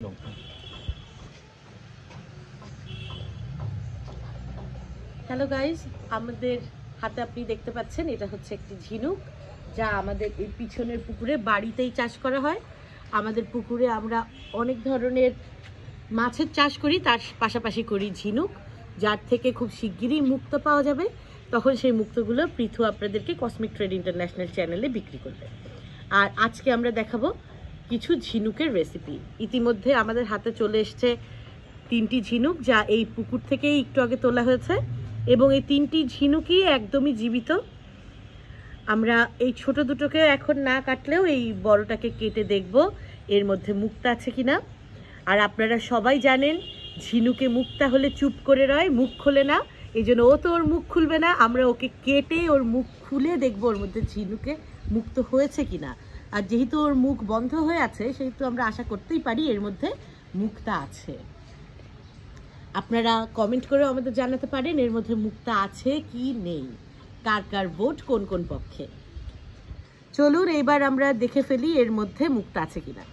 লঙ্কা। Hello guys, আমাদের হাতে আপনি দেখতে পাচ্ছেন এটা হচ্ছে একটি ঝিনুক, যা আমাদের এই পিছনের পুকুরে বাড়িতেই চাষ করা হয়। আমাদের পুকুরে আমরা অনেক ধরনের মাছের চাষ করি, তার পাশাপাশি করি ঝিনুক, যার থেকে খুব শিগগিরই মুক্ত পাওয়া যাবে। তখন সেই মুক্তগুলো পৃথু আপনাদেরকে কসমিক ট্রেড ইন্টারন্যাশনাল চ্যানেলে বিক্রি করবে। আর আজকে আমরা দেখাবো কিছু ঝিনুকের রেসিপি। ইতিমধ্যে আমাদের হাতে চলে এসছে 3টি ঝিনুক, যা এই পুকুর থেকেই একটু আগে তোলা হয়েছে, এবং এই 3টি ঝিনুকই একদমই জীবিত। আমরা এই ছোট দুটোকে এখন না কাটলেও এই বড়টাকে কেটে দেখব এর মধ্যে মুক্তা আছে কিনা। আর আপনারা সবাই জানেন ঝিনুকে মুক্তা হলে চুপ করে রয়, মুখ খোলে না। এই জন্য ও তো ওর মুখ খুলবে না, আমরা ওকে কেটে ওর মুখ খুলে দেখবো ওর মধ্যে ঝিনুকে মুক্ত হয়েছে কিনা। আর যেহেতু ওর মুখ বন্ধ হয়ে আছে, সেহেতু আমরা আশা করতেই পারি এর মধ্যে মুক্তা আছে। আপনারা কমেন্ট করে আমাদের জানাতে পারেন এর মধ্যে মুক্তা আছে কি নেই, কার কার ভোট কোন কোন পক্ষে। চলুন এইবার আমরা দেখে ফেলি এর মধ্যে মুক্তা আছে কিনা।